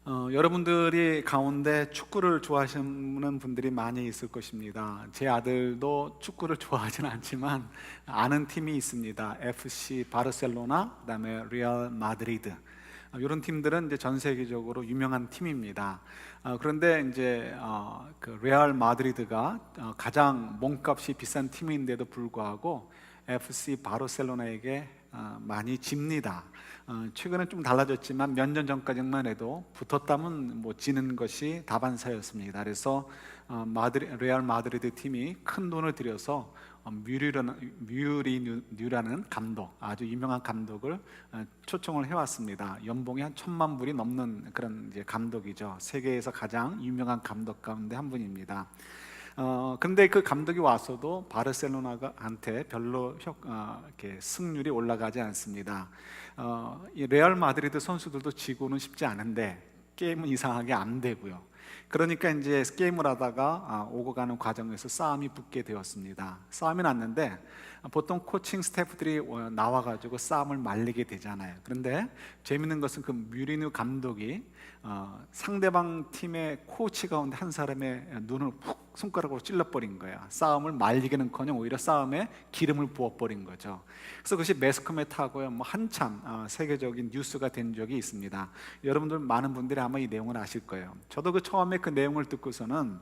여러분들이 가운데 축구를 좋아하시는 분들이 많이 있을 것입니다. 제 아들도 축구를 좋아하지는 않지만 아는 팀이 있습니다. FC 바르셀로나, 그다음에 레알 마드리드. 이런 팀들은 이제 전 세계적으로 유명한 팀입니다. 그런데 이제 그 레알 마드리드가 가장 몸값이 비싼 팀인데도 불구하고 FC 바르셀로나에게 많이 집니다. 최근에 좀 달라졌지만 몇 년 전까지만 해도 붙었다면 뭐 지는 것이 다반사였습니다. 그래서 레알 마드리드 팀이 큰 돈을 들여서 뮤리뉴라는 감독, 아주 유명한 감독을 초청을 해왔습니다. 연봉이 한 1,000만 불이 넘는 그런 이제 감독이죠. 세계에서 가장 유명한 감독 가운데 한 분입니다. 근데 그 감독이 와서도 바르셀로나한테 별로 이렇게 승률이 올라가지 않습니다. 이 레알 마드리드 선수들도 지고는 싶지 않은데 게임은 이상하게 안 되고요. 그러니까 이제 게임을 하다가 오고 가는 과정에서 싸움이 붙게 되었습니다. 싸움이 났는데 보통 코칭 스태프들이 나와가지고 싸움을 말리게 되잖아요. 그런데 재밌는 것은 그 뮤리뉴 감독이 상대방 팀의 코치 가운데 한 사람의 눈을 푹 손가락으로 찔러버린 거예요. 싸움을 말리기는커녕 오히려 싸움에 기름을 부어버린 거죠. 그래서 그것이 매스컴에 타고요, 뭐 한참 세계적인 뉴스가 된 적이 있습니다. 여러분들 많은 분들이 아마 이 내용을 아실 거예요. 저도 그 처음에 그 내용을 듣고서는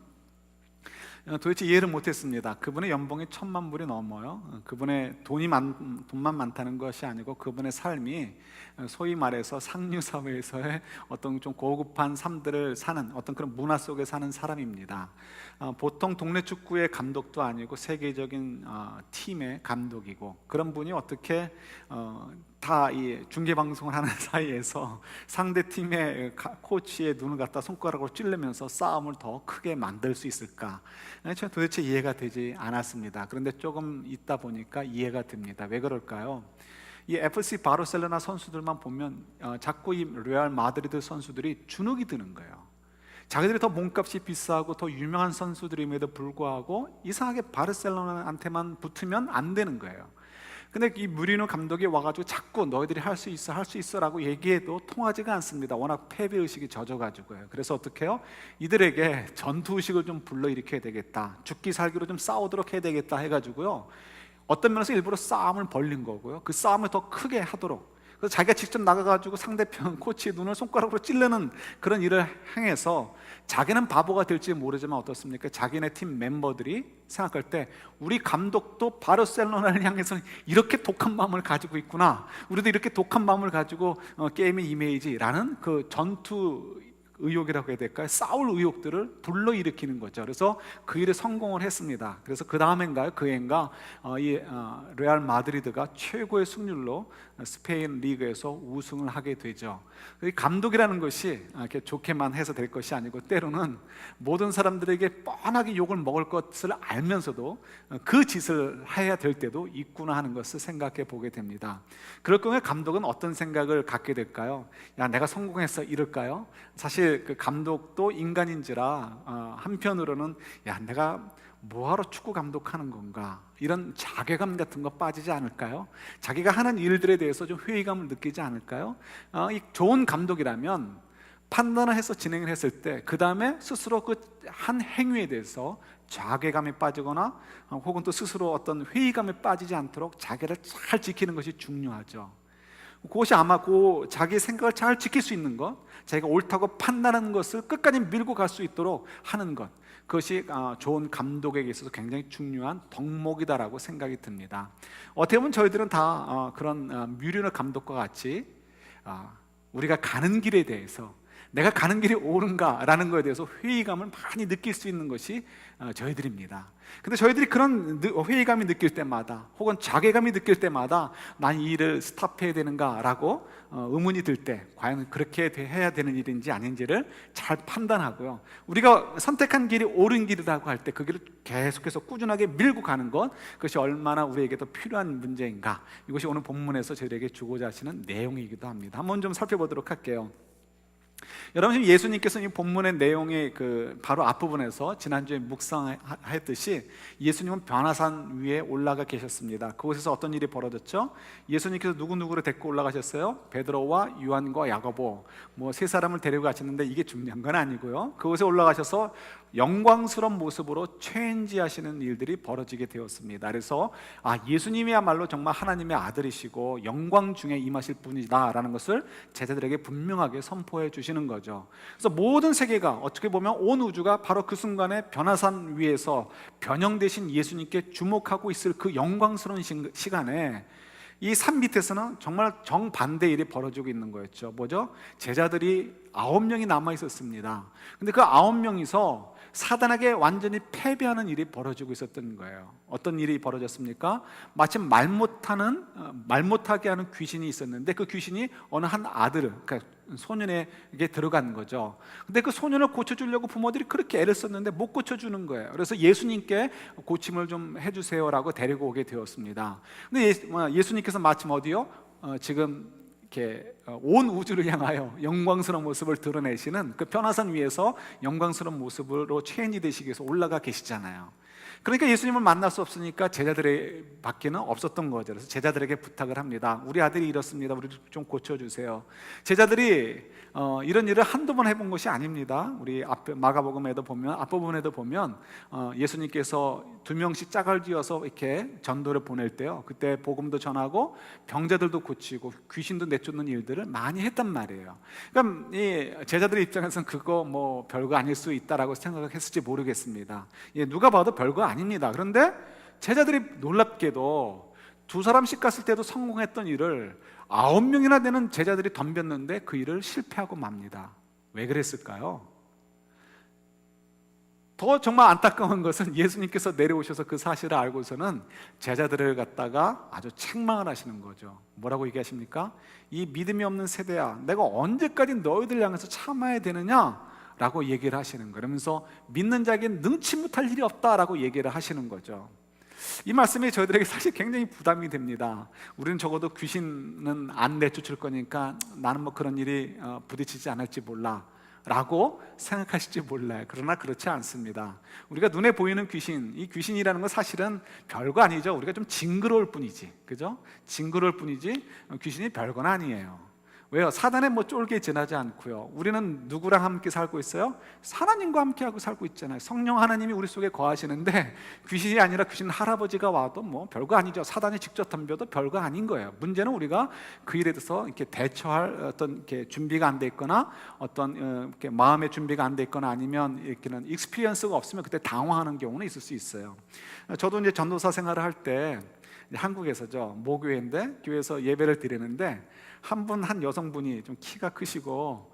도대체 이해를 못했습니다. 그분의 연봉이 1,000만 불이 넘어요. 그분의 돈만 많다는 것이 아니고 그분의 삶이 소위 말해서 상류 사회에서의 어떤 좀 고급한 삶들을 사는 어떤 그런 문화 속에 사는 사람입니다. 보통 동네 축구의 감독도 아니고 세계적인 팀의 감독이고, 그런 분이 어떻게 다 이 중계 방송을 하는 사이에서 상대 팀의 코치의 눈을 갖다 손가락으로 찌르면서 싸움을 더 크게 만들 수 있을까? 저는 도대체 이해가 되지 않았습니다. 그런데 조금 있다 보니까 이해가 됩니다. 왜 그럴까요? 이 FC 바르셀로나 선수들만 보면 자꾸 이 레알 마드리드 선수들이 주눅이 드는 거예요. 자기들이 더 몸값이 비싸고 더 유명한 선수들임에도 불구하고 이상하게 바르셀로나한테만 붙으면 안 되는 거예요. 근데 이 무리뉴 감독이 와가지고 자꾸 너희들이 할 수 있어, 할 수 있어라고 얘기해도 통하지가 않습니다. 워낙 패배의식이 젖어가지고요. 그래서 어떻게 해요? 이들에게 전투의식을 좀 불러일으켜야 되겠다, 죽기 살기로 좀 싸우도록 해야 되겠다 해가지고요, 어떤 면에서 일부러 싸움을 벌린 거고요, 그 싸움을 더 크게 하도록, 그래서 자기가 직접 나가가지고 상대편 코치의 눈을 손가락으로 찌르는 그런 일을 행해서 자기는 바보가 될지 모르지만 어떻습니까? 자기네 팀 멤버들이 생각할 때 우리 감독도 바르셀로나를 향해서 이렇게 독한 마음을 가지고 있구나, 우리도 이렇게 독한 마음을 가지고 게임에 임해야지라는 그 전투 의욕이라고 해야 될까요? 싸울 의욕들을 불러일으키는 거죠. 그래서 그 일에 성공을 했습니다. 그래서 그 다음엔가요? 그 해인가 레알 마드리드가 최고의 승률로 스페인 리그에서 우승을 하게 되죠. 이 감독이라는 것이 이렇게 좋게만 해서 될 것이 아니고, 때로는 모든 사람들에게 뻔하게 욕을 먹을 것을 알면서도 그 짓을 해야 될 때도 있구나 하는 것을 생각해 보게 됩니다. 그럴 경우에 감독은 어떤 생각을 갖게 될까요? 야, 내가 성공했어, 이럴까요? 사실 그 감독도 인간인지라 한편으로는 야, 내가 뭐하러 축구 감독하는 건가, 이런 자괴감 같은 거 빠지지 않을까요? 자기가 하는 일들에 대해서 좀 회의감을 느끼지 않을까요? 이 좋은 감독이라면 판단을 해서 진행을 했을 때 그 다음에 스스로 그 한 행위에 대해서 자괴감에 빠지거나 혹은 또 스스로 어떤 회의감에 빠지지 않도록 자기를 잘 지키는 것이 중요하죠. 그것이 아마 자기 생각을 잘 지킬 수 있는 것, 자기가 옳다고 판단하는 것을 끝까지 밀고 갈 수 있도록 하는 것, 그것이 좋은 감독에게 있어서 굉장히 중요한 덕목이다라고 생각이 듭니다. 어떻게 보면 저희들은 다 그런 뮤리뉴 감독과 같이 우리가 가는 길에 대해서, 내가 가는 길이 옳은가라는 것에 대해서 회의감을 많이 느낄 수 있는 것이 저희들입니다. 근데 저희들이 그런 회의감이 느낄 때마다 혹은 자괴감이 느낄 때마다 난 이 일을 스탑해야 되는가라고 의문이 들 때 과연 그렇게 해야 되는 일인지 아닌지를 잘 판단하고요, 우리가 선택한 길이 옳은 길이라고 할 때 그 길을 계속해서 꾸준하게 밀고 가는 것, 그것이 얼마나 우리에게 더 필요한 문제인가, 이것이 오늘 본문에서 저희에게 주고자 하시는 내용이기도 합니다. 한번 좀 살펴보도록 할게요. 여러분, 지금 예수님께서 이 본문의 내용의 그 바로 앞부분에서 지난주에 묵상했듯이 예수님은 변화산 위에 올라가 계셨습니다. 그곳에서 어떤 일이 벌어졌죠? 예수님께서 누구누구를 데리고 올라가셨어요? 베드로와 요한과 야고보, 뭐 세 사람을 데리고 가셨는데 이게 중요한 건 아니고요. 그곳에 올라가셔서 영광스러운 모습으로 체인지하시는 일들이 벌어지게 되었습니다. 그래서 예수님이야말로 정말 하나님의 아들이시고 영광 중에 임하실 분이다라는 것을 제자들에게 분명하게 선포해 주시는 거죠. 그래서 모든 세계가, 어떻게 보면 온 우주가 바로 그 순간에 변화산 위에서 변형되신 예수님께 주목하고 있을 그 영광스러운 시간에 이 산 밑에서는 정말 정반대 일이 벌어지고 있는 거였죠. 뭐죠? 제자들이 9명이 남아 있었습니다. 근데 그 9명이서 사단에게 완전히 패배하는 일이 벌어지고 있었던 거예요. 어떤 일이 벌어졌습니까? 마침 말 못하게 하는 귀신이 있었는데 그 귀신이 어느 한 아들, 그러니까 소년에게 들어간 거죠. 근데 그 소년을 고쳐주려고 부모들이 그렇게 애를 썼는데 못 고쳐주는 거예요. 그래서 예수님께 고침을 좀 해주세요라고 데리고 오게 되었습니다. 근데 예수님께서 마침 어디요? 지금 이렇게 온 우주를 향하여 영광스러운 모습을 드러내시는 그 변화산 위에서 영광스러운 모습으로 체인지 되시기 위해서 올라가 계시잖아요. 그러니까 예수님을 만날 수 없으니까 제자들의 밖에는 없었던 거죠. 그래서 제자들에게 부탁을 합니다. 우리 아들이 이렇습니다. 우리 좀 고쳐주세요. 제자들이 이런 일을 한두 번 해본 것이 아닙니다. 우리 마가복음에도 보면, 앞부분에도 보면 예수님께서 2명씩 짝을 지어서 이렇게 전도를 보낼 때요, 그때 복음도 전하고 병자들도 고치고 귀신도 내쫓는 일들을 많이 했단 말이에요. 그러니까 이 제자들의 입장에서는 그거 뭐 별거 아닐 수 있다라고 생각했을지 모르겠습니다. 누가 봐도 별거 아닙니다. 그런데 제자들이 놀랍게도 2사람씩 갔을 때도 성공했던 일을 9명이나 되는 제자들이 덤볐는데 그 일을 실패하고 맙니다. 왜 그랬을까요? 더 정말 안타까운 것은 예수님께서 내려오셔서 그 사실을 알고서는 제자들을 갖다가 아주 책망을 하시는 거죠. 뭐라고 얘기하십니까? 이 믿음이 없는 세대야, 내가 언제까지 너희들 향해서 참아야 되느냐? 라고 얘기를 하시는 거예요. 그러면서 믿는 자에겐 능치 못할 일이 없다라고 얘기를 하시는 거죠. 이 말씀이 저희들에게 사실 굉장히 부담이 됩니다. 우리는 적어도 귀신은 안 내쫓을 거니까 나는 뭐 그런 일이 부딪히지 않을지 몰라 라고 생각하실지 몰라요. 그러나 그렇지 않습니다. 우리가 눈에 보이는 귀신, 이 귀신이라는 건 사실은 별거 아니죠. 우리가 좀 징그러울 뿐이지, 그죠? 징그러울 뿐이지 귀신이 별건 아니에요. 왜요? 사단에 뭐 쫄게 지나지 않고요. 우리는 누구랑 함께 살고 있어요? 하나님과 함께하고 살고 있잖아요. 성령 하나님이 우리 속에 거하시는데 귀신이 아니라 귀신 할아버지가 와도 뭐 별거 아니죠. 사단이 직접 덤벼도 별거 아닌 거예요. 문제는 우리가 그 일에 대해서 이렇게 대처할 어떤 이렇게 준비가 안 돼 있거나 어떤 이렇게 마음의 준비가 안 돼 있거나 아니면 이렇게는 익스피리언스가 없으면 그때 당황하는 경우는 있을 수 있어요. 저도 이제 전도사 생활을 할 때 한국에서죠, 모교회인데 교회에서 예배를 드리는데 한 여성분이 좀 키가 크시고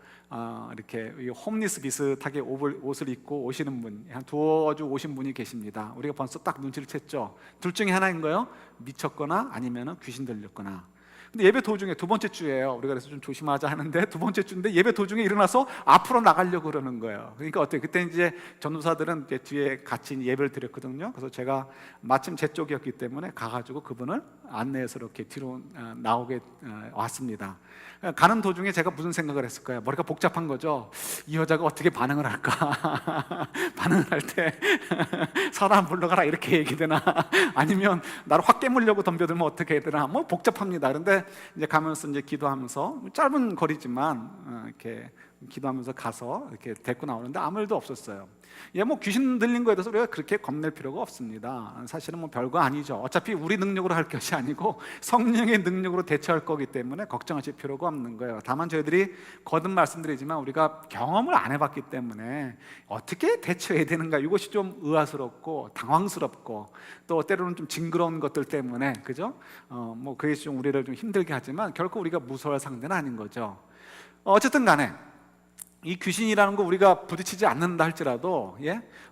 이렇게 홈리스 비슷하게 옷을 입고 오시는 분, 한 두어 주 오신 분이 계십니다. 우리가 벌써 딱 눈치를 챘죠. 둘 중에 하나인 거예요. 미쳤거나 아니면 귀신 들렸거나. 근데 예배 도중에, 2번째 주예요. 우리가 그래서 좀 조심하자 하는데 2번째 주인데 예배 도중에 일어나서 앞으로 나가려고 그러는 거예요. 그러니까 어때요? 그때 이제 전도사들은 이제 뒤에 같이 예배를 드렸거든요. 그래서 제가 마침 제 쪽이었기 때문에 가가지고 그분을 안내해서 이렇게 뒤로 나오게 왔습니다. 가는 도중에 제가 무슨 생각을 했을까요? 머리가 복잡한 거죠. 이 여자가 어떻게 반응을 할까? 반응을 할 때 사람 불러가라 이렇게 얘기되나? 아니면 나를 확 깨물려고 덤벼들면 어떻게 해야 되나? 뭐 복잡합니다. 그런데 이제 가면서 이제 기도하면서 짧은 거리지만 이렇게 기도하면서 가서 이렇게 데리고 나오는데 아무 일도 없었어요. 뭐 귀신 들린 거에 대해서 우리가 그렇게 겁낼 필요가 없습니다. 사실은 뭐 별거 아니죠. 어차피 우리 능력으로 할 것이 아니고 성령의 능력으로 대처할 거기 때문에 걱정하실 필요가 없는 거예요. 다만 저희들이 거듭 말씀드리지만 우리가 경험을 안 해봤기 때문에 어떻게 대처해야 되는가, 이것이 좀 의아스럽고 당황스럽고 또 때로는 좀 징그러운 것들 때문에, 그죠? 뭐 그게 좀 우리를 좀 힘들게 하지만 결코 우리가 무서워할 상대는 아닌 거죠. 어쨌든 간에 이 귀신이라는 거 우리가 부딪히지 않는다 할지라도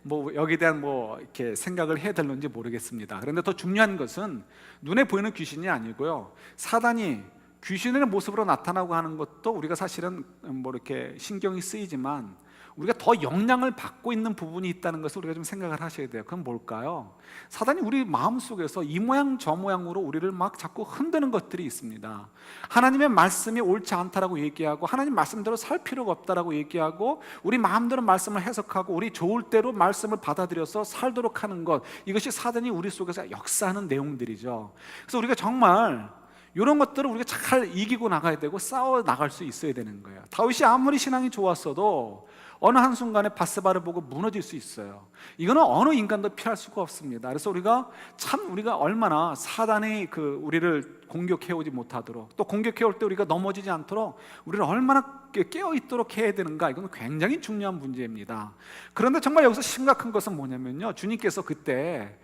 뭐 여기에 대한 뭐 이렇게 생각을 해야 될는지 모르겠습니다. 그런데 더 중요한 것은 눈에 보이는 귀신이 아니고요, 사단이 귀신의 모습으로 나타나고 하는 것도 우리가 사실은 뭐 이렇게 신경이 쓰이지만 우리가 더 영향을 받고 있는 부분이 있다는 것을 우리가 좀 생각을 하셔야 돼요. 그건 뭘까요? 사단이 우리 마음속에서 이 모양 저 모양으로 우리를 막 자꾸 흔드는 것들이 있습니다. 하나님의 말씀이 옳지 않다라고 얘기하고, 하나님 말씀대로 살 필요가 없다라고 얘기하고, 우리 마음대로 말씀을 해석하고 우리 좋을 대로 말씀을 받아들여서 살도록 하는 것, 이것이 사단이 우리 속에서 역사하는 내용들이죠. 그래서 우리가 정말 이런 것들을 우리가 잘 이기고 나가야 되고 싸워 나갈 수 있어야 되는 거예요. 다윗이 아무리 신앙이 좋았어도 어느 한순간에 바스바를 보고 무너질 수 있어요. 이거는 어느 인간도 피할 수가 없습니다. 그래서 우리가 얼마나 사단이 우리를 공격해 오지 못하도록, 또 공격해 올 때 우리가 넘어지지 않도록 우리를 얼마나 깨어 있도록 해야 되는가, 이건 굉장히 중요한 문제입니다. 그런데 정말 여기서 심각한 것은 뭐냐면요, 주님께서 그때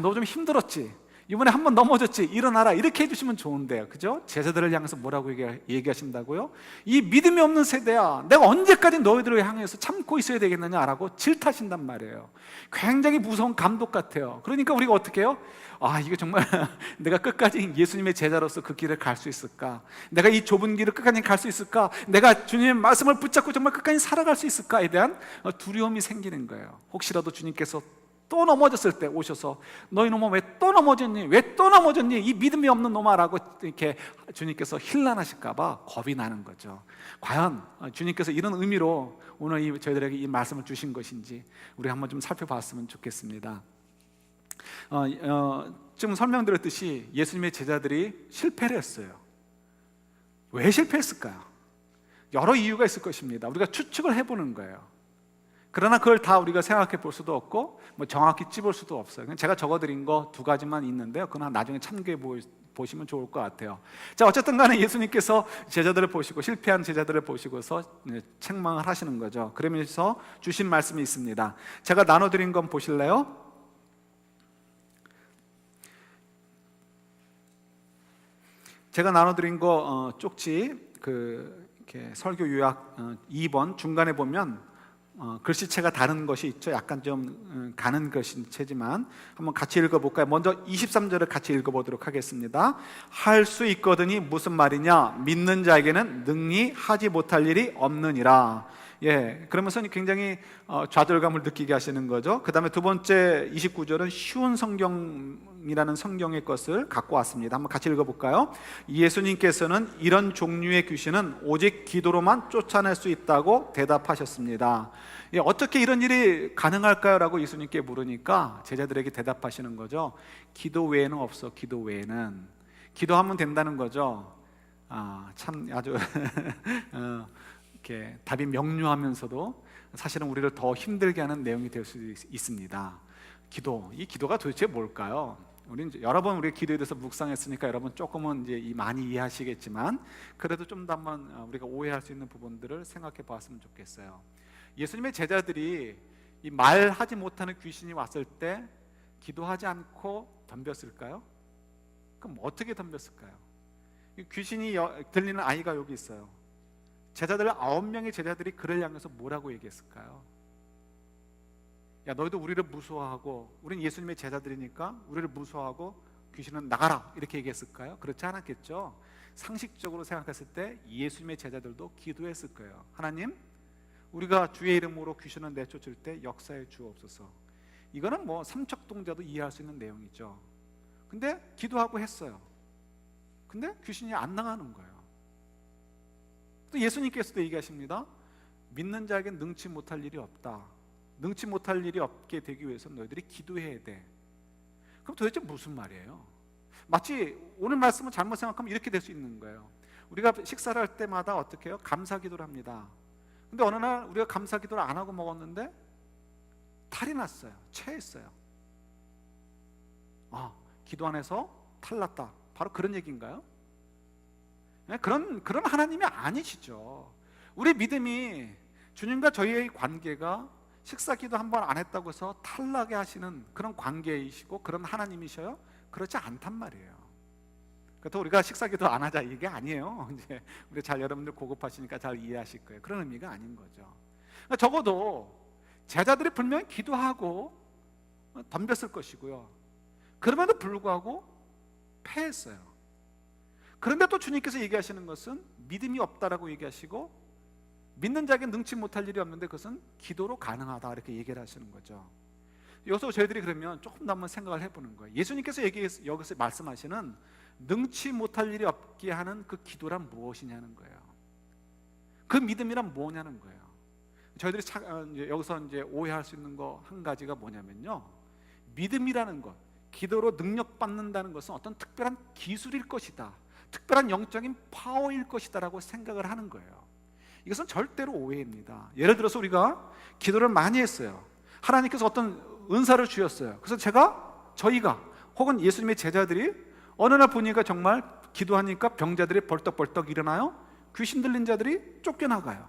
너 좀 힘들었지, 이번에 한번 넘어졌지, 일어나라, 이렇게 해주시면 좋은데요, 그죠? 제자들을 향해서 뭐라고 얘기하신다고요? 이 믿음이 없는 세대야, 내가 언제까지 너희들을 향해서 참고 있어야 되겠느냐라고 질타하신단 말이에요. 굉장히 무서운 감독 같아요. 그러니까 우리가 어떻게 해요? 이거 정말 내가 끝까지 예수님의 제자로서 그 길을 갈 수 있을까? 내가 이 좁은 길을 끝까지 갈 수 있을까? 내가 주님의 말씀을 붙잡고 정말 끝까지 살아갈 수 있을까에 대한 두려움이 생기는 거예요. 혹시라도 주님께서 또 넘어졌을 때 오셔서 너희 놈아 왜 또 넘어졌니? 왜 또 넘어졌니? 이 믿음이 없는 놈아 라고 이렇게 주님께서 힐난하실까 봐 겁이 나는 거죠. 과연 주님께서 이런 의미로 오늘 저희들에게 이 말씀을 주신 것인지 우리 한번 좀 살펴봤으면 좋겠습니다. 지금 설명드렸듯이 예수님의 제자들이 실패를 했어요. 왜 실패했을까요? 여러 이유가 있을 것입니다. 우리가 추측을 해보는 거예요. 그러나 그걸 다 우리가 생각해 볼 수도 없고 정확히 찝을 수도 없어요. 제가 적어드린 거 2가지만 있는데요, 그건 나중에 참고해 보시면 좋을 것 같아요. 자, 어쨌든 간에 예수님께서 제자들을 보시고, 실패한 제자들을 보시고서 책망을 하시는 거죠. 그러면서 주신 말씀이 있습니다. 제가 나눠드린 건 보실래요? 제가 나눠드린 거 쪽지 이렇게 설교 요약 2번 중간에 보면 글씨체가 다른 것이 있죠. 약간 좀 가는 글씨체지만 한번 같이 읽어볼까요? 먼저 23절을 같이 읽어보도록 하겠습니다. 할 수 있거든이 무슨 말이냐? 믿는 자에게는 능히 하지 못할 일이 없느니라. 그러면서 굉장히 좌절감을 느끼게 하시는 거죠. 그 다음에 두 번째 29절은 쉬운 성경이라는 성경의 것을 갖고 왔습니다. 한번 같이 읽어볼까요? 예수님께서는 이런 종류의 귀신은 오직 기도로만 쫓아낼 수 있다고 대답하셨습니다. 어떻게 이런 일이 가능할까요? 라고 예수님께 물으니까 제자들에게 대답하시는 거죠. 기도 외에는 없어. 기도 외에는. 기도하면 된다는 거죠. 참 아주 이렇게 답이 명료하면서도 사실은 우리를 더 힘들게 하는 내용이 될 수 있습니다. 이 기도가 도대체 뭘까요? 여러 번 우리가 기도에 대해서 묵상했으니까 여러분 조금은 이제 많이 이해하시겠지만, 그래도 좀 더 한번 우리가 오해할 수 있는 부분들을 생각해 봤으면 좋겠어요. 예수님의 제자들이 이 말하지 못하는 귀신이 왔을 때 기도하지 않고 덤볐을까요? 그럼 어떻게 덤볐을까요? 귀신이 들리는 아이가 여기 있어요. 제자들 9명의 제자들이 그를 향해서 뭐라고 얘기했을까요? 야, 너희도 우리를 무서워하고, 우린 예수님의 제자들이니까 우리를 무서워하고 귀신은 나가라, 이렇게 얘기했을까요? 그렇지 않았겠죠. 상식적으로 생각했을 때 예수님의 제자들도 기도했을 거예요. 하나님, 우리가 주의 이름으로 귀신을 내쫓을 때 역사해 주옵소서. 이거는 삼척동자도 이해할 수 있는 내용이죠. 근데 기도하고 했어요. 근데 귀신이 안 나가는 거예요. 또 예수님께서도 얘기하십니다. 믿는 자에게 능치 못할 일이 없다. 능치 못할 일이 없게 되기 위해서는 너희들이 기도해야 돼. 그럼 도대체 무슨 말이에요? 마치 오늘 말씀을 잘못 생각하면 이렇게 될 수 있는 거예요. 우리가 식사를 할 때마다 어떻게 해요? 감사 기도를 합니다. 근데 어느 날 우리가 감사 기도를 안 하고 먹었는데 탈이 났어요. 체했어요. 기도 안 해서 탈 났다. 바로 그런 얘기인가요? 그런 하나님이 아니시죠. 우리 믿음이, 주님과 저희의 관계가 식사 기도 한 번 안 했다고 해서 탈나게 하시는 그런 관계이시고 그런 하나님이셔요? 그렇지 않단 말이에요. 그래서 우리가 식사 기도 안 하자 이게 아니에요. 이제 우리 여러분들 고급하시니까 잘 이해하실 거예요. 그런 의미가 아닌 거죠. 그러니까 적어도 제자들이 분명히 기도하고 덤볐을 것이고요. 그럼에도 불구하고 패했어요. 그런데 또 주님께서 얘기하시는 것은 믿음이 없다라고 얘기하시고 믿는 자에게 능치 못할 일이 없는데 그것은 기도로 가능하다, 이렇게 얘기를 하시는 거죠. 여기서 저희들이 그러면 조금 더 한번 생각을 해보는 거예요. 예수님께서 여기서 말씀하시는 능치 못할 일이 없게 하는 그 기도란 무엇이냐는 거예요. 그 믿음이란 뭐냐는 거예요. 저희들이 여기서 이제 오해할 수 있는 거 한 가지가 뭐냐면요, 믿음이라는 것, 기도로 능력받는다는 것은 어떤 특별한 기술일 것이다, 특별한 영적인 파워일 것이다 라고 생각을 하는 거예요. 이것은 절대로 오해입니다. 예를 들어서 우리가 기도를 많이 했어요. 하나님께서 어떤 은사를 주셨어요. 그래서 저희가 혹은 예수님의 제자들이 어느 날 보니까 정말 기도하니까 병자들이 벌떡벌떡 일어나요. 귀신 들린 자들이 쫓겨나가요.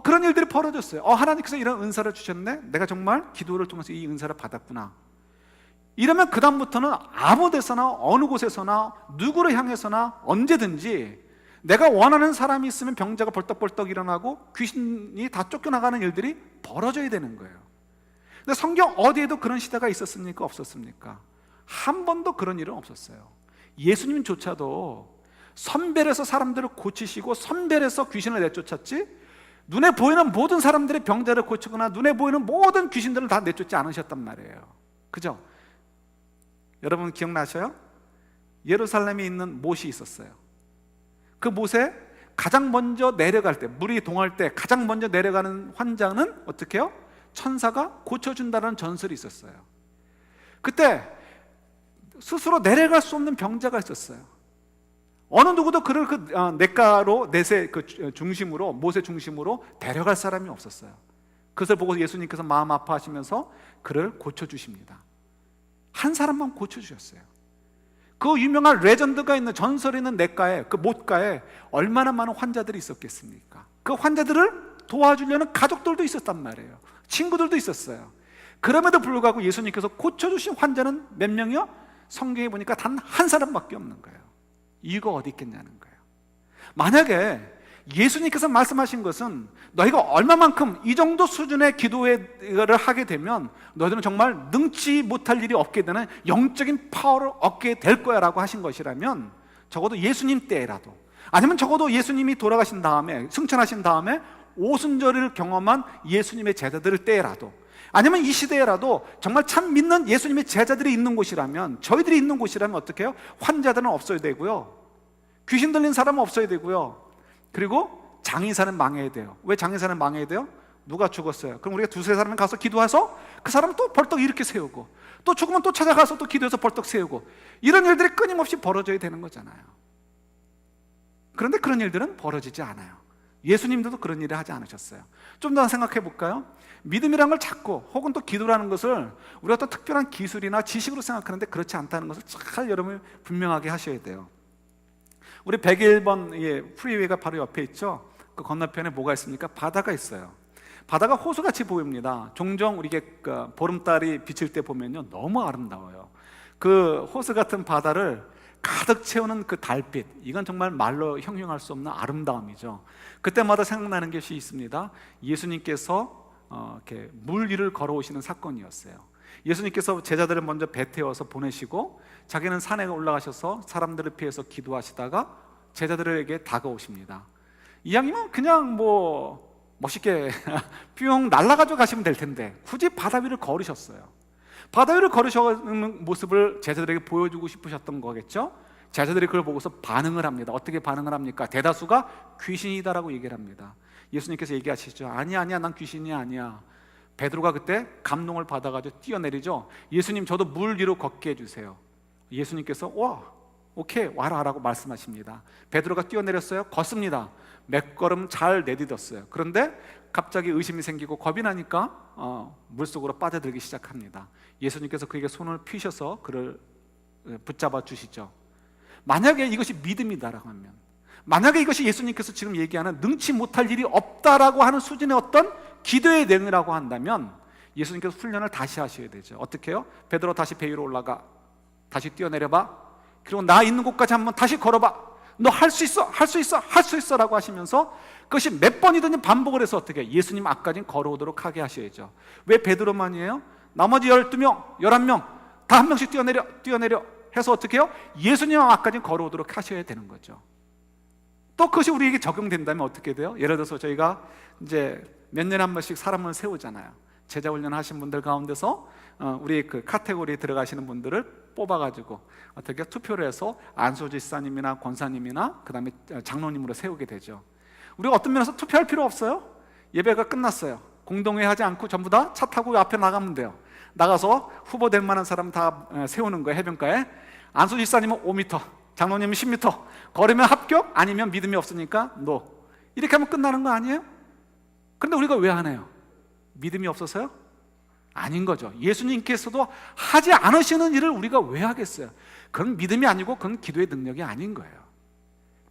그런 일들이 벌어졌어요. 하나님께서 이런 은사를 주셨네, 내가 정말 기도를 통해서 이 은사를 받았구나. 이러면 그 다음부터는 아무 데서나 어느 곳에서나 누구를 향해서나 언제든지 내가 원하는 사람이 있으면 병자가 벌떡벌떡 일어나고 귀신이 다 쫓겨나가는 일들이 벌어져야 되는 거예요. 근데 성경 어디에도 그런 시대가 있었습니까? 없었습니까? 한 번도 그런 일은 없었어요. 예수님조차도 선별해서 사람들을 고치시고 선별해서 귀신을 내쫓았지, 눈에 보이는 모든 사람들의 병자를 고치거나 눈에 보이는 모든 귀신들을 다 내쫓지 않으셨단 말이에요. 그죠? 여러분 기억나셔요? 예루살렘에 있는 못이 있었어요. 그 못에 가장 먼저 내려갈 때, 물이 동할 때 가장 먼저 내려가는 환자는 어떻게 해요? 천사가 고쳐준다는 전설이 있었어요. 그때 스스로 내려갈 수 없는 병자가 있었어요. 어느 누구도 그를 넷의 중심으로, 못의 중심으로 데려갈 사람이 없었어요. 그것을 보고 예수님께서 마음 아파하시면서 그를 고쳐주십니다. 한 사람만 고쳐주셨어요. 그 유명한 레전드가 있는, 전설이 있는 넷가에, 그 못가에 얼마나 많은 환자들이 있었겠습니까? 그 환자들을 도와주려는 가족들도 있었단 말이에요. 친구들도 있었어요. 그럼에도 불구하고 예수님께서 고쳐주신 환자는 몇 명이요? 성경에 보니까 단 한 사람밖에 없는 거예요. 이유가 어디 있겠냐는 거예요. 만약에 예수님께서 말씀하신 것은 너희가 얼마만큼 이 정도 수준의 기도를 하게 되면 너희들은 정말 능치 못할 일이 없게 되는 영적인 파워를 얻게 될 거야 라고 하신 것이라면, 적어도 예수님 때라도, 아니면 적어도 예수님이 돌아가신 다음에, 승천하신 다음에 오순절을 경험한 예수님의 제자들 때라도, 아니면 이 시대에라도 정말 참 믿는 예수님의 제자들이 있는 곳이라면, 저희들이 있는 곳이라면 어떻게 해요? 환자들은 없어야 되고요, 귀신 들린 사람은 없어야 되고요, 그리고 장의사는 망해야 돼요. 왜 장의사는 망해야 돼요? 누가 죽었어요. 그럼 우리가 두세 사람 가서 기도해서 그 사람은 또 벌떡 일으켜 세우고, 또 죽으면 또 찾아가서 또 기도해서 벌떡 세우고, 이런 일들이 끊임없이 벌어져야 되는 거잖아요. 그런데 그런 일들은 벌어지지 않아요. 예수님도 그런 일을 하지 않으셨어요. 좀 더 생각해 볼까요? 믿음이라는 걸 찾고, 혹은 또 기도라는 것을 우리가 또 특별한 기술이나 지식으로 생각하는데 그렇지 않다는 것을 잘 여러분이 분명하게 하셔야 돼요. 우리 101번 프리웨이가 바로 옆에 있죠. 그 건너편에 뭐가 있습니까? 바다가 있어요. 바다가 호수같이 보입니다. 종종 우리가 보름달이 비칠 때 보면요, 너무 아름다워요. 그 호수 같은 바다를 가득 채우는 그 달빛, 이건 정말 말로 형용할 수 없는 아름다움이죠. 그때마다 생각나는 것이 있습니다. 예수님께서 이렇게 물 위를 걸어오시는 사건이었어요. 예수님께서 제자들을 먼저 배 태워서 보내시고 자기는 산에 올라가셔서 사람들을 피해서 기도하시다가 제자들에게 다가오십니다. 이왕이면 그냥 멋있게 뿅 날아가지고 가시면 될 텐데 굳이 바다 위를 걸으셨어요. 바다 위를 걸으시는 모습을 제자들에게 보여주고 싶으셨던 거겠죠. 제자들이 그걸 보고서 반응을 합니다. 어떻게 반응을 합니까? 대다수가 귀신이다라고 얘기를 합니다. 예수님께서 얘기하시죠. 아니야, 난 귀신이 아니야. 베드로가 그때 감동을 받아가지고 뛰어내리죠. 예수님, 저도 물 위로 걷게 해주세요. 예수님께서 오케이, 와라 라고 말씀하십니다. 베드로가 뛰어내렸어요. 걷습니다. 몇 걸음 잘 내딛었어요. 그런데 갑자기 의심이 생기고 겁이 나니까 물속으로 빠져들기 시작합니다. 예수님께서 그에게 손을 펴셔서 그를 붙잡아 주시죠. 만약에 이것이 믿음이다라고 하면, 만약에 이것이 예수님께서 지금 얘기하는 능치 못할 일이 없다라고 하는 수준의 어떤 기도의 내용이라고 한다면 예수님께서 훈련을 다시 하셔야 되죠. 어떻게 해요? 베드로 다시 배 위로 올라가, 다시 뛰어내려봐, 그리고 나 있는 곳까지 한번 다시 걸어봐, 너 할 수 있어, 할 수 있어, 할 수 있어 라고 하시면서 그것이 몇 번이든지 반복을 해서 어떻게 해요? 예수님 앞까지 걸어오도록 하게 하셔야죠. 왜 베드로만이에요? 나머지 12명, 11명 다 한 명씩 뛰어내려 해서 어떻게 해요? 예수님 앞까지 걸어오도록 하셔야 되는 거죠. 또 그것이 우리에게 적용된다면 어떻게 돼요? 예를 들어서 저희가 이제 몇 년에 한 번씩 사람을 세우잖아요. 제자 훈련 하신 분들 가운데서 우리 그 카테고리에 들어가시는 분들을 뽑아가지고 어떻게 투표를 해서 안수호 지사님이나 권사님이나 그 다음에 장로님으로 세우게 되죠. 우리가 어떤 면에서 투표할 필요 없어요. 예배가 끝났어요. 공동회 하지 않고 전부 다 차 타고 앞에 나가면 돼요. 나가서 후보 될 만한 사람 다 세우는 거예요. 해변가에. 안수호 지사님은 5m, 장로님은 10m 걸으면 합격, 아니면 믿음이 없으니까 NO. 이렇게 하면 끝나는 거 아니에요? 그런데 우리가 왜 안 해요? 믿음이 없어서요? 아닌 거죠. 예수님께서도 하지 않으시는 일을 우리가 왜 하겠어요? 그건 믿음이 아니고 그건 기도의 능력이 아닌 거예요.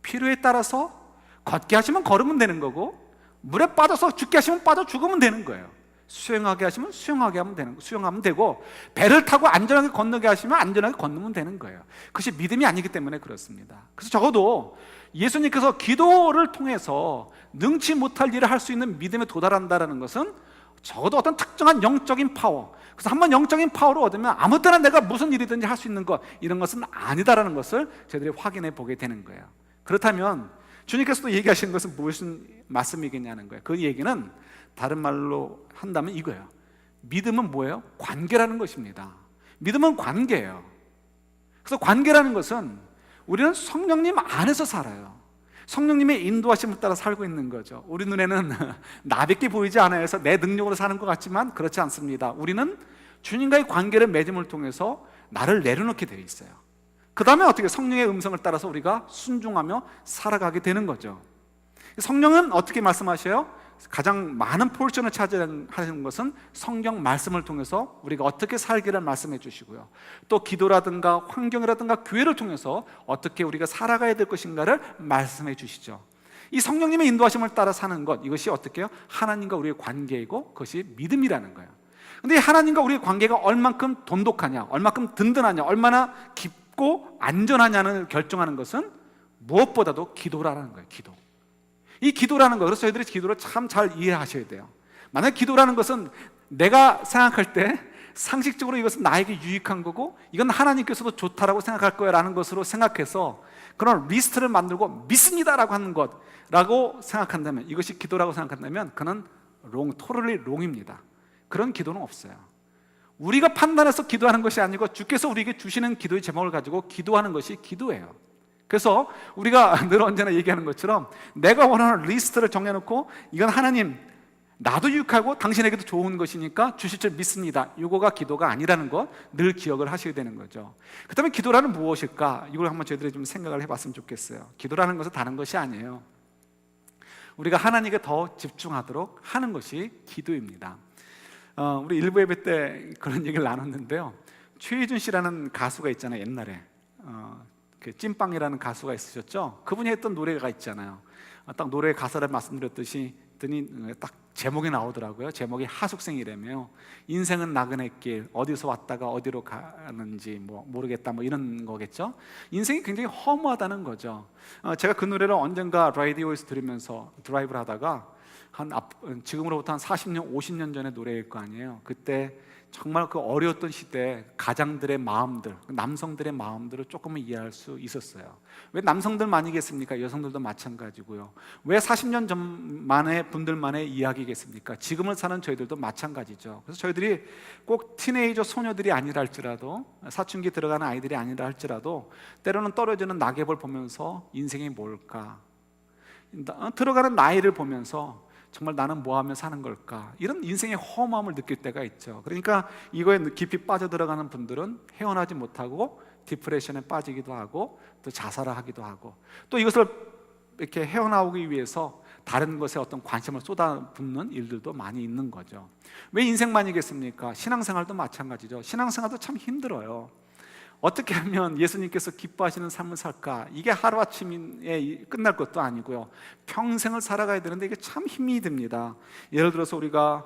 필요에 따라서 걷게 하시면 걸으면 되는 거고, 물에 빠져서 죽게 하시면 빠져 죽으면 되는 거예요. 수영하게 하시면 수영하면 되고, 배를 타고 안전하게 건너게 하시면 안전하게 건너면 되는 거예요. 그것이 믿음이 아니기 때문에 그렇습니다. 그래서 적어도 예수님께서 기도를 통해서 능치 못할 일을 할 수 있는 믿음에 도달한다는 것은 적어도 어떤 특정한 영적인 파워, 그래서 한번 영적인 파워를 얻으면 아무 때나 내가 무슨 일이든지 할 수 있는 것, 이런 것은 아니다라는 것을 저희들이 확인해 보게 되는 거예요. 그렇다면 주님께서도 얘기하시는 것은 무슨 말씀이겠냐는 거예요. 그 얘기는 다른 말로 한다면 이거예요. 믿음은 뭐예요? 관계라는 것입니다. 믿음은 관계예요. 그래서 관계라는 것은 우리는 성령님 안에서 살아요. 성령님의 인도하심을 따라 살고 있는 거죠. 우리 눈에는 나밖에 보이지 않아요. 그래서 내 능력으로 사는 것 같지만 그렇지 않습니다. 우리는 주님과의 관계를 맺음을 통해서 나를 내려놓게 되어 있어요. 그 다음에 어떻게 성령의 음성을 따라서 우리가 순종하며 살아가게 되는 거죠. 성령은 어떻게 말씀하셔요? 가장 많은 포션을 차지하는 것은 성경 말씀을 통해서 우리가 어떻게 살기를 말씀해 주시고요, 또 기도라든가 환경이라든가 교회를 통해서 어떻게 우리가 살아가야 될 것인가를 말씀해 주시죠. 이 성령님의 인도하심을 따라 사는 것, 이것이 어떻게 해요? 하나님과 우리의 관계이고 그것이 믿음이라는 거예요. 근데 하나님과 우리의 관계가 얼만큼 돈독하냐, 얼만큼 든든하냐, 얼마나 깊고 안전하냐를 결정하는 것은 무엇보다도 기도라는 거예요. 기도. 이 기도라는 거, 그래서 저희들이 기도를 참 잘 이해하셔야 돼요. 만약 기도라는 것은 내가 생각할 때 상식적으로 이것은 나에게 유익한 거고 이건 하나님께서도 좋다라고 생각할 거야 라는 것으로 생각해서 그런 리스트를 만들고 믿습니다라고 하는 것라고 생각한다면, 이것이 기도라고 생각한다면 그는 totally wrong입니다. 그런 기도는 없어요. 우리가 판단해서 기도하는 것이 아니고 주께서 우리에게 주시는 기도의 제목을 가지고 기도하는 것이 기도예요. 그래서 우리가 늘 언제나 얘기하는 것처럼 내가 원하는 리스트를 정해놓고 이건 하나님 나도 유익하고 당신에게도 좋은 것이니까 주실 줄 믿습니다, 이거가 기도가 아니라는 것 늘 기억을 하셔야 되는 거죠. 그렇다면 기도라는 무엇일까? 이걸 한번 저희들이 좀 생각을 해봤으면 좋겠어요. 기도라는 것은 다른 것이 아니에요. 우리가 하나님께 더 집중하도록 하는 것이 기도입니다. 우리 일부 예배 때 그런 얘기를 나눴는데요, 최희준 씨라는 가수가 있잖아요. 옛날에 그 찐빵이라는 가수가 있으셨죠. 그분이 했던 노래가 있잖아요. 딱 노래 가사를 말씀드렸듯이 딱 제목이 나오더라고요. 제목이 하숙생이라며요. 인생은 나그네 길, 어디서 왔다가 어디로 가는지 모르겠다, 이런 거겠죠. 인생이 굉장히 허무하다는 거죠. 제가 그 노래를 언젠가 라디오에서 들으면서 드라이브를 하다가 지금으로부터 한 40년, 50년 전의 노래일 거 아니에요. 그때 정말 그 어려웠던 시대에 가장들의 마음들, 남성들의 마음들을 조금은 이해할 수 있었어요. 왜 남성들만이겠습니까? 여성들도 마찬가지고요. 왜 40년 전만의 분들만의 이야기겠습니까? 지금을 사는 저희들도 마찬가지죠. 그래서 저희들이 꼭 티네이저 소녀들이 아니라 할지라도, 사춘기 들어가는 아이들이 아니라 할지라도 때로는 떨어지는 낙엽을 보면서 인생이 뭘까, 들어가는 나이를 보면서 정말 나는 뭐하며 사는 걸까, 이런 인생의 허무함을 느낄 때가 있죠. 그러니까 이거에 깊이 빠져들어가는 분들은 헤어나지 못하고 디프레션에 빠지기도 하고 또 자살을 하기도 하고, 또 이것을 이렇게 헤어나오기 위해서 다른 것에 어떤 관심을 쏟아붓는 일들도 많이 있는 거죠. 왜 인생만이겠습니까? 신앙생활도 마찬가지죠. 신앙생활도 참 힘들어요. 어떻게 하면 예수님께서 기뻐하시는 삶을 살까? 이게 하루아침에 끝날 것도 아니고요, 평생을 살아가야 되는데 이게 참 힘이 듭니다. 예를 들어서 우리가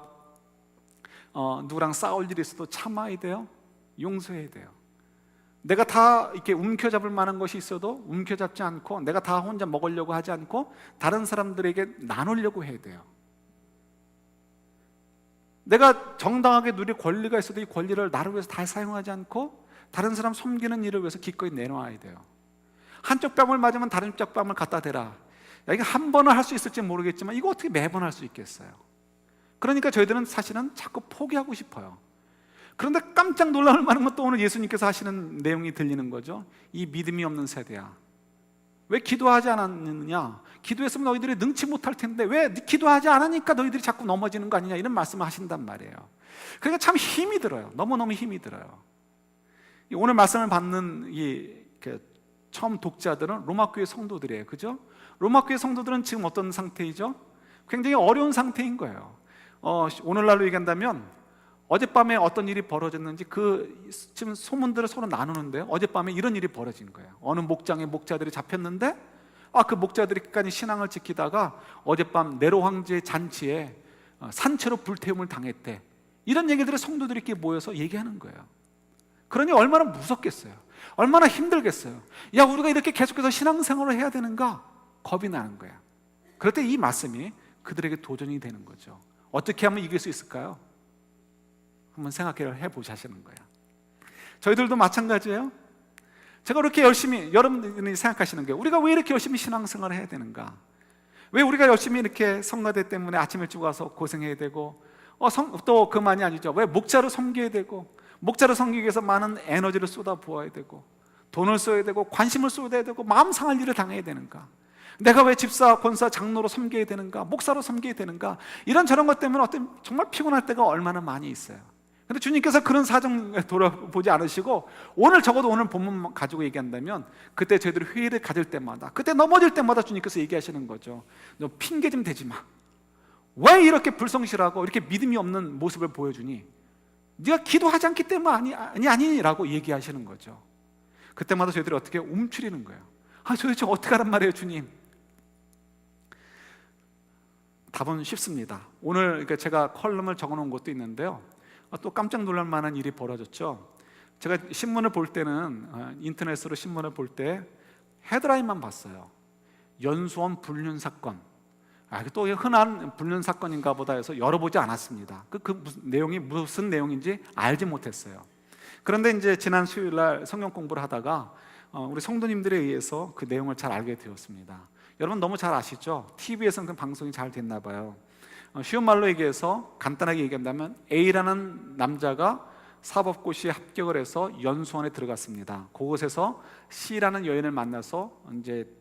누구랑 싸울 일이 있어도 참아야 돼요. 용서해야 돼요. 내가 다 이렇게 움켜잡을 만한 것이 있어도 움켜잡지 않고, 내가 다 혼자 먹으려고 하지 않고 다른 사람들에게 나누려고 해야 돼요. 내가 정당하게 누릴 권리가 있어도 이 권리를 나를 위해서 다 사용하지 않고 다른 사람 섬기는 일을 위해서 기꺼이 내놓아야 돼요. 한쪽 뺨을 맞으면 다른 쪽 뺨을 갖다 대라. 야, 이거 한 번은 할 수 있을지 모르겠지만 이거 어떻게 매번 할 수 있겠어요? 그러니까 저희들은 사실은 자꾸 포기하고 싶어요. 그런데 깜짝 놀랄 만한 건 또 오늘 예수님께서 하시는 내용이 들리는 거죠. 이 믿음이 없는 세대야, 왜 기도하지 않았느냐? 기도했으면 너희들이 능치 못할 텐데 왜 기도하지 않으니까 너희들이 자꾸 넘어지는 거 아니냐, 이런 말씀을 하신단 말이에요. 그러니까 참 힘이 들어요. 너무너무 힘이 들어요. 오늘 말씀을 받는 처음 독자들은 로마교회 성도들이에요. 그죠? 로마교회 성도들은 지금 어떤 상태이죠? 굉장히 어려운 상태인 거예요. 오늘날로 얘기한다면 어젯밤에 어떤 일이 벌어졌는지 지금 소문들을 서로 나누는데, 어젯밤에 이런 일이 벌어진 거예요. 어느 목장의 목자들이 잡혔는데 그 목자들이 끝까지 신앙을 지키다가 어젯밤 네로 황제의 잔치에 산채로 불태움을 당했대. 이런 얘기들을 성도들이 이렇게 모여서 얘기하는 거예요. 그러니 얼마나 무섭겠어요. 얼마나 힘들겠어요. 야, 우리가 이렇게 계속해서 신앙생활을 해야 되는가? 겁이 나는 거야. 그럴 때 이 말씀이 그들에게 도전이 되는 거죠. 어떻게 하면 이길 수 있을까요? 한번 생각해 보시는 거예요. 저희들도 마찬가지예요. 제가 그렇게 열심히, 여러분들이 생각하시는 게 우리가 왜 이렇게 열심히 신앙생활을 해야 되는가? 왜 우리가 열심히 이렇게 성가대 때문에 아침 일찍 와서 고생해야 되고, 또 그만이 아니죠. 왜 목자로 섬겨야 되고, 목자로 섬기기 위해서 많은 에너지를 쏟아 부어야 되고, 돈을 써야 되고, 관심을 쏟아야 되고, 마음 상할 일을 당해야 되는가? 내가 왜 집사, 권사, 장로로 섬겨야 되는가? 목사로 섬겨야 되는가? 이런 저런 것 때문에 정말 피곤할 때가 얼마나 많이 있어요. 근데 주님께서 그런 사정 돌아보지 않으시고, 적어도 오늘 본문 가지고 얘기한다면, 그때 저희들이 회의를 가질 때마다, 그때 넘어질 때마다 주님께서 얘기하시는 거죠. 너 핑계 좀 대지 마. 왜 이렇게 불성실하고 이렇게 믿음이 없는 모습을 보여주니? 네가 기도하지 않기 때문 아니라고 얘기하시는 거죠. 그때마다 저희들이 어떻게 움츠리는 거예요. 도대체 어떻게 하란 말이에요, 주님? 답은 쉽습니다. 오늘 제가 컬럼을 적어놓은 것도 있는데요. 또 깜짝 놀랄 만한 일이 벌어졌죠. 제가 신문을 볼 때는, 인터넷으로 신문을 볼 때 헤드라인만 봤어요. 연수원 불륜 사건. 또 흔한 불륜 사건인가 보다 해서 열어보지 않았습니다. 내용이 무슨 내용인지 알지 못했어요. 그런데 이제 지난 수요일 날 성경 공부를 하다가 우리 성도님들에 의해서 그 내용을 잘 알게 되었습니다. 여러분 너무 잘 아시죠? TV에서는 그 방송이 잘 됐나 봐요. 쉬운 말로 얘기해서, 간단하게 얘기한다면 A라는 남자가 사법고시에 합격을 해서 연수원에 들어갔습니다. 그곳에서 C라는 여인을 만나서 이제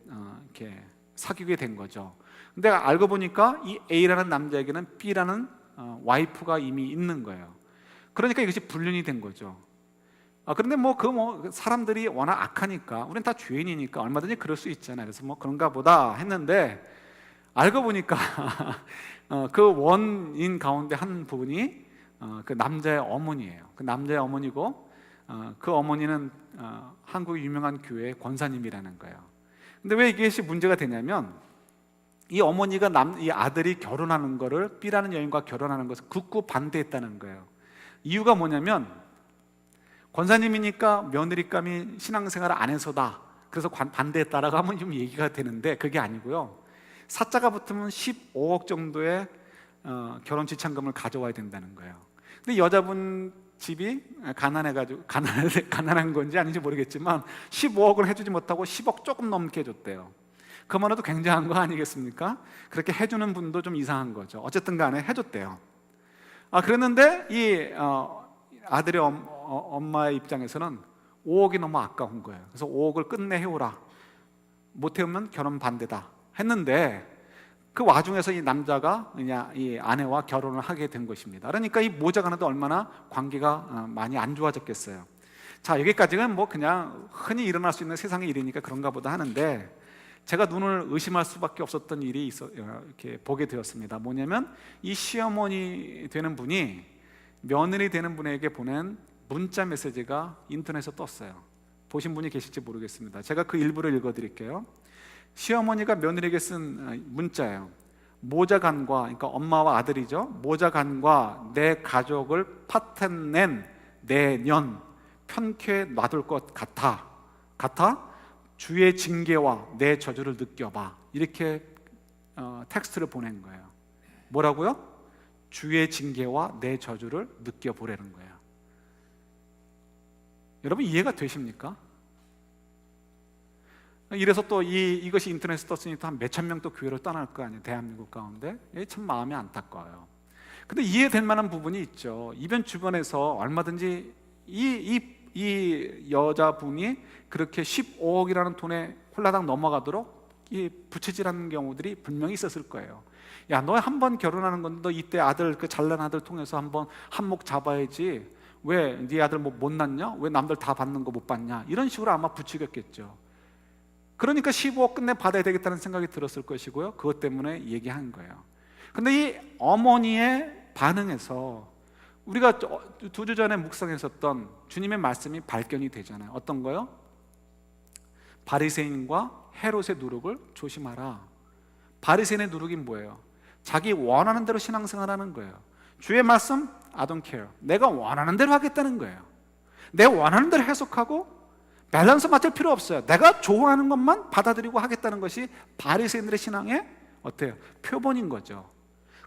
이렇게 사귀게 된 거죠. 근데 알고 보니까 이 A라는 남자에게는 B라는 와이프가 이미 있는 거예요. 그러니까 이것이 불륜이 된 거죠. 그런데 사람들이 워낙 악하니까, 우리는 다 죄인이니까 얼마든지 그럴 수 있잖아요. 그래서 그런가 보다 했는데, 알고 보니까 그 원인 가운데 한 분이 그 남자의 어머니예요. 그 남자의 어머니고, 그 어머니는 한국의 유명한 교회의 권사님이라는 거예요. 근데 왜 이것이 문제가 되냐면, 이 어머니가 이 아들이 결혼하는 거를, B라는 여인과 결혼하는 것을 극구 반대했다는 거예요. 이유가 뭐냐면, 권사님이니까 며느리감이 신앙생활을 안 해서다, 그래서 반대했다라고 하면 좀 얘기가 되는데, 그게 아니고요. 사자가 붙으면 15억 정도의 결혼 지참금을 가져와야 된다는 거예요. 근데 여자분 집이 가난한 건지 아닌지 모르겠지만 15억을 해주지 못하고 10억 조금 넘게 해줬대요. 그만 해도 굉장한 거 아니겠습니까? 그렇게 해주는 분도 좀 이상한 거죠. 어쨌든 간에 해줬대요. 그랬는데 이 아들의 엄마의 입장에서는 5억이 너무 아까운 거예요. 그래서 5억을 끝내 해오라, 못 해오면 결혼 반대다 했는데, 그 와중에서 이 남자가 이 아내와 결혼을 하게 된 것입니다. 그러니까 이 모자간에도 얼마나 관계가 많이 안 좋아졌겠어요. 자, 여기까지는 그냥 흔히 일어날 수 있는 세상의 일이니까 그런가 보다 하는데, 제가 눈을 의심할 수밖에 없었던 일이 이렇게 보게 되었습니다. 뭐냐면, 이 시어머니 되는 분이 며느리 되는 분에게 보낸 문자 메시지가 인터넷에 떴어요. 보신 분이 계실지 모르겠습니다. 제가 그 일부를 읽어드릴게요. 시어머니가 며느리에게 쓴 문자예요. 모자간과, 그러니까 엄마와 아들이죠. 모자간과 내 가족을 파탄낸 내년 편케 놔둘 것 같아 주의 징계와 내 저주를 느껴봐, 이렇게 텍스트를 보낸 거예요. 뭐라고요? 주의 징계와 내 저주를 느껴보라는 거예요. 여러분 이해가 되십니까? 이래서 또 이것이 인터넷에 떴으니 또 한 몇천 명 또 교회로 떠날 거 아니에요, 대한민국 가운데. 참 마음이 안타까워요. 근데 이해될 만한 부분이 있죠. 이변 주변에서 얼마든지 이 여자분이 그렇게 15억이라는 돈에 홀라당 넘어가도록 부채질하는 경우들이 분명히 있었을 거예요. 야, 너 한 번 결혼하는 건데 너 이때 아들, 그 잘난 아들 통해서 한번 한몫 잡아야지. 왜 네 아들 뭐 못 낳냐? 왜 남들 다 받는 거 못 받냐? 이런 식으로 아마 부추겼겠죠. 그러니까 15억 끝내 받아야 되겠다는 생각이 들었을 것이고요. 그것 때문에 얘기한 거예요. 근데 이 어머니의 반응에서 우리가 2주 전에 묵상했었던 주님의 말씀이 발견이 되잖아요. 어떤 거요? 바리새인과 헤롯의 누룩을 조심하라. 바리새인의 누룩이 뭐예요? 자기 원하는 대로 신앙생활하는 거예요. 주의 말씀 I don't care. 내가 원하는 대로 하겠다는 거예요. 내 원하는 대로 해석하고 밸런스 맞출 필요 없어요. 내가 좋아하는 것만 받아들이고 하겠다는 것이 바리새인들의 신앙의 어때요? 표본인 거죠.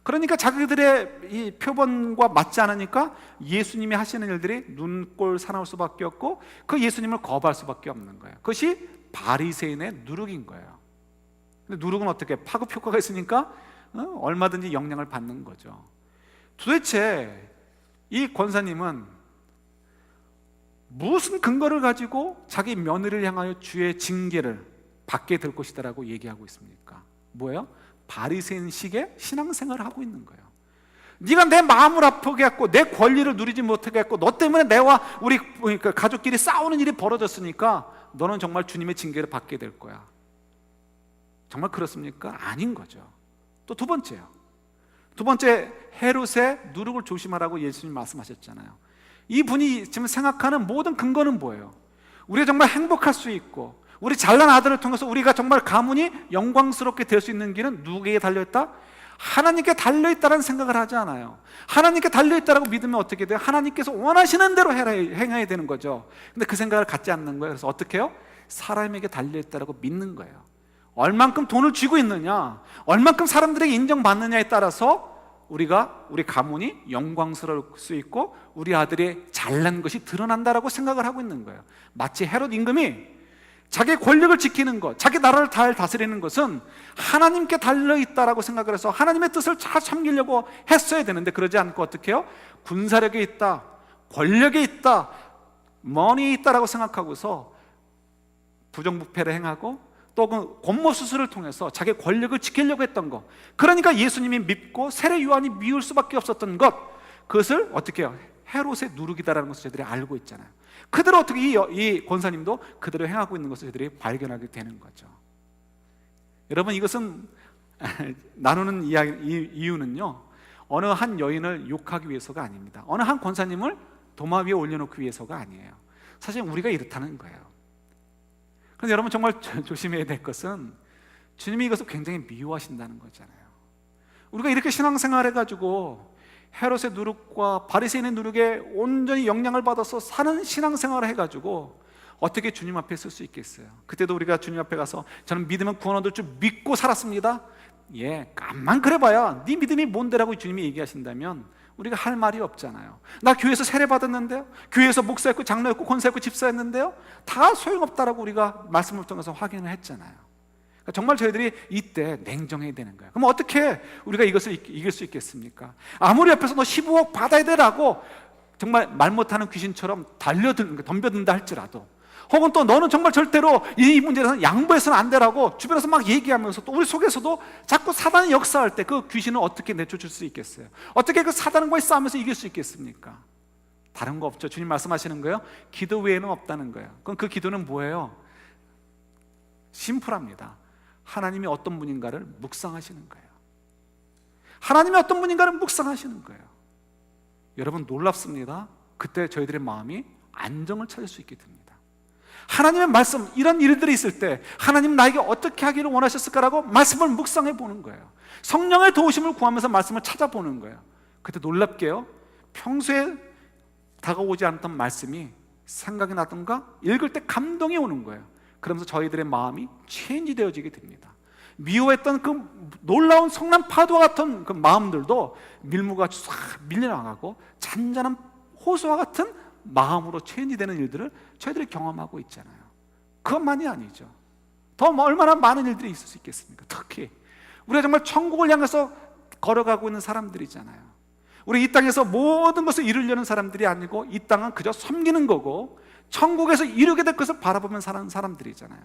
그러니까 자기들의 이 표본과 맞지 않으니까 예수님이 하시는 일들이 눈꼴 사나울 수밖에 없고 그 예수님을 거부할 수밖에 없는 거예요. 그것이 바리새인의 누룩인 거예요. 근데 누룩은 어떻게 파급 효과가 있으니까 얼마든지 영향을 받는 거죠. 도대체 이 권사님은 무슨 근거를 가지고 자기 며느리를 향하여 주의 징계를 받게 될 것이다라고 얘기하고 있습니까? 뭐예요? 바리새인식의 신앙생활을 하고 있는 거예요. 네가 내 마음을 아프게 했고 내 권리를 누리지 못하게 했고 너 때문에 내와 우리 가족끼리 싸우는 일이 벌어졌으니까 너는 정말 주님의 징계를 받게 될 거야. 정말 그렇습니까? 아닌 거죠. 또 두 번째요. 두 번째, 헤롯의 누룩을 조심하라고 예수님 말씀하셨잖아요. 이분이 지금 생각하는 모든 근거는 뭐예요? 우리가 정말 행복할 수 있고 우리 잘난 아들을 통해서 우리가 정말 가문이 영광스럽게 될 수 있는 길은 누구에게 달려있다? 하나님께 달려있다는 생각을 하지 않아요. 하나님께 달려있다라고 믿으면 어떻게 돼요? 하나님께서 원하시는 대로 행해야 되는 거죠. 근데 그 생각을 갖지 않는 거예요. 그래서 어떻게 해요? 사람에게 달려있다라고 믿는 거예요. 얼만큼 돈을 쥐고 있느냐, 얼만큼 사람들에게 인정받느냐에 따라서 우리 가문이 영광스러울 수 있고 우리 아들의 잘난 것이 드러난다라고 생각을 하고 있는 거예요. 마치 헤롯 임금이 자기 권력을 지키는 것, 자기 나라를 잘 다스리는 것은 하나님께 달려있다라고 생각을 해서 하나님의 뜻을 잘 섬기려고 했어야 되는데 그러지 않고 어떻게 해요? 군사력에 있다, 권력에 있다, 머니에 있다라고 생각하고서 부정부패를 행하고 또 그 권모 수술을 통해서 자기 권력을 지키려고 했던 것, 그러니까 예수님이 밉고 세례 요한이 미울 수밖에 없었던 것, 그것을 어떻게 해요? 헤롯의 누룩이다라는 것을 저희들이 알고 있잖아요. 그대로 어떻게 이 권사님도 그대로 행하고 있는 것을 저희들이 발견하게 되는 거죠. 여러분, 이것은 나누는 이유는요, 어느 한 여인을 욕하기 위해서가 아닙니다. 어느 한 권사님을 도마 위에 올려놓기 위해서가 아니에요. 사실 우리가 이렇다는 거예요. 그런데 여러분, 정말 조심해야 될 것은 주님이 이것을 굉장히 미워하신다는 거잖아요. 우리가 이렇게 신앙생활 해가지고 헤롯의 누룩과 바리새인의 누룩에 온전히 영향을 받아서 사는 신앙생활을 해가지고 어떻게 주님 앞에 설 수 있겠어요? 그때도 우리가 주님 앞에 가서 저는 믿으면 구원 얻을 줄 믿고 살았습니다. 예, 깜만 그래봐야 네 믿음이 뭔데라고 주님이 얘기하신다면 우리가 할 말이 없잖아요. 나 교회에서 세례 받았는데요, 교회에서 목사였고 장로였고 권사였고 집사였는데요, 다 소용없다라고 우리가 말씀을 통해서 확인을 했잖아요. 그러니까 정말 저희들이 이때 냉정해야 되는 거예요. 그럼 어떻게 우리가 이것을 이길 수 있겠습니까? 아무리 옆에서 너 15억 받아야 되라고 정말 말 못하는 귀신처럼 덤벼든다 할지라도, 혹은 또 너는 정말 절대로 이 문제에서는 양보해서는 안 되라고 주변에서 막 얘기하면서 또 우리 속에서도 자꾸 사단이 역사할 때 그 귀신을 어떻게 내쫓을 수 있겠어요? 어떻게 그 사단과의 싸움에서 이길 수 있겠습니까? 다른 거 없죠. 주님 말씀하시는 거예요. 기도 외에는 없다는 거예요. 그럼 그 기도는 뭐예요? 심플합니다. 하나님이 어떤 분인가를 묵상하시는 거예요. 하나님이 어떤 분인가를 묵상하시는 거예요. 여러분, 놀랍습니다. 그때 저희들의 마음이 안정을 찾을 수 있게 됩니다. 하나님의 말씀, 이런 일들이 있을 때 하나님 나에게 어떻게 하기를 원하셨을까라고 말씀을 묵상해 보는 거예요. 성령의 도우심을 구하면서 말씀을 찾아보는 거예요. 그때 놀랍게요, 평소에 다가오지 않던 말씀이 생각이 나던가 읽을 때 감동이 오는 거예요. 그러면서 저희들의 마음이 체인지 되어지게 됩니다. 미워했던 그 놀라운 성난 파도와 같은 그 마음들도 밀무가 싹 밀려나가고 잔잔한 호수와 같은 마음으로 체인지 되는 일들을 저희들이 경험하고 있잖아요. 그것만이 아니죠. 더 얼마나 많은 일들이 있을 수 있겠습니까? 특히 우리가 정말 천국을 향해서 걸어가고 있는 사람들이잖아요. 우리 이 땅에서 모든 것을 이루려는 사람들이 아니고 이 땅은 그저 섬기는 거고 천국에서 이루게 될 것을 바라보면 사는 사람들이잖아요.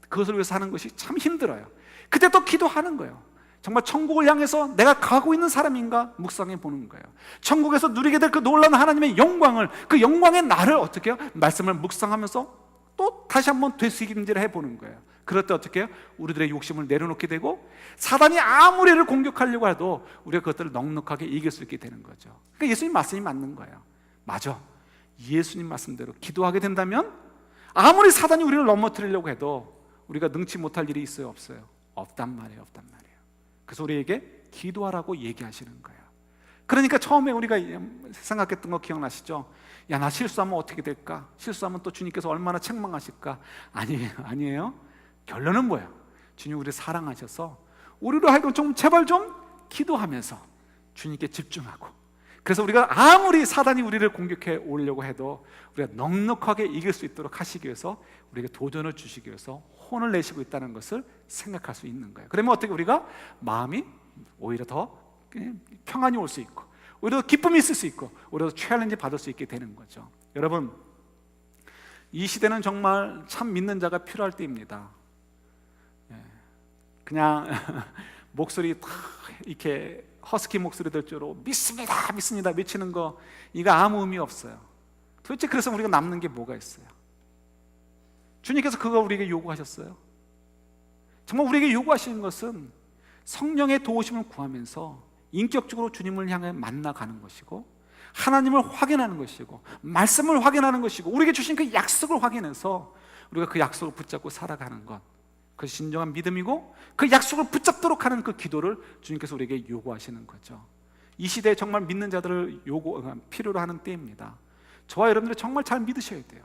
그것을 위해서 하는 것이 참 힘들어요. 그때 또 기도하는 거예요. 정말 천국을 향해서 내가 가고 있는 사람인가 묵상해 보는 거예요. 천국에서 누리게 될 그 놀라운 하나님의 영광을, 그 영광의 나를 어떻게 해요? 말씀을 묵상하면서 또 다시 한번 되새김질을 해보는 거예요. 그럴 때 어떻게 해요? 우리들의 욕심을 내려놓게 되고 사단이 아무리 우리를 공격하려고 해도 우리가 그것들을 넉넉하게 이길 수 있게 되는 거죠. 그러니까 예수님 말씀이 맞는 거예요. 맞아. 예수님 말씀대로 기도하게 된다면 아무리 사단이 우리를 넘어뜨리려고 해도 우리가 능치 못할 일이 있어요? 없어요? 없단 말이에요. 없단 말이에요. 그래서 우리에게 기도하라고 얘기하시는 거예요. 그러니까 처음에 우리가 생각했던 거 기억나시죠? 야, 나 실수하면 어떻게 될까? 실수하면 또 주님께서 얼마나 책망하실까? 아니에요. 결론은 뭐예요? 주님 우리를 사랑하셔서 우리로 하여금 좀 제발 좀 기도하면서 주님께 집중하고, 그래서 우리가 아무리 사단이 우리를 공격해 오려고 해도 우리가 넉넉하게 이길 수 있도록 하시기 위해서 우리에게 도전을 주시기 위해서 혼을 내시고 있다는 것을 생각할 수 있는 거예요. 그러면 어떻게 우리가 마음이 오히려 더 평안이 올 수 있고 오히려 더 기쁨이 있을 수 있고 오히려 더 챌린지 받을 수 있게 되는 거죠. 여러분, 이 시대는 정말 참 믿는 자가 필요할 때입니다. 그냥 목소리 다 이렇게 허스키 목소리 될 줄로 믿습니다 믿습니다 외치는 거, 이거 아무 의미 없어요. 도대체 그래서 우리가 남는 게 뭐가 있어요? 주님께서 그거 우리에게 요구하셨어요? 정말 우리에게 요구하시는 것은 성령의 도우심을 구하면서 인격적으로 주님을 향해 만나가는 것이고 하나님을 확인하는 것이고 말씀을 확인하는 것이고 우리에게 주신 그 약속을 확인해서 우리가 그 약속을 붙잡고 살아가는 것, 그것이 진정한 믿음이고 그 약속을 붙잡도록 하는 그 기도를 주님께서 우리에게 요구하시는 거죠. 이 시대에 정말 믿는 자들을 필요로 하는 때입니다. 저와 여러분들이 정말 잘 믿으셔야 돼요.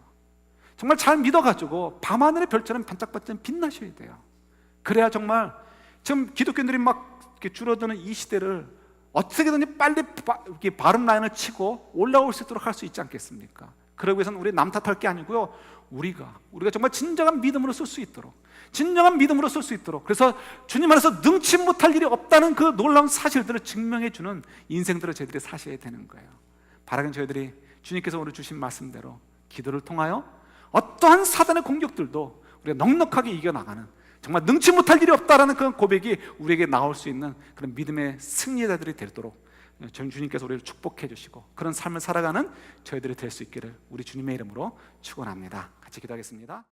정말 잘 믿어가지고 밤하늘의 별처럼 반짝반짝 빛나셔야 돼요. 그래야 정말 지금 기독교인들이 막 이렇게 줄어드는 이 시대를 어떻게든지 빨리 바른 라인을 치고 올라올 수 있도록 할 수 있지 않겠습니까? 그러기 위해서는 우리 남 탓할 게 아니고요, 우리가 정말 진정한 믿음으로 쓸 수 있도록, 진정한 믿음으로 쓸 수 있도록, 그래서 주님 안에서 능치 못할 일이 없다는 그 놀라운 사실들을 증명해 주는 인생들을 저희들이 사셔야 되는 거예요. 바라긴 저희들이 주님께서 오늘 주신 말씀대로 기도를 통하여 어떠한 사단의 공격들도 우리가 넉넉하게 이겨나가는, 정말 능치 못할 일이 없다라는 그런 고백이 우리에게 나올 수 있는 그런 믿음의 승리자들이 되도록 주님께서 우리를 축복해 주시고 그런 삶을 살아가는 저희들이 될 수 있기를 우리 주님의 이름으로 축원합니다. 같이 기도하겠습니다.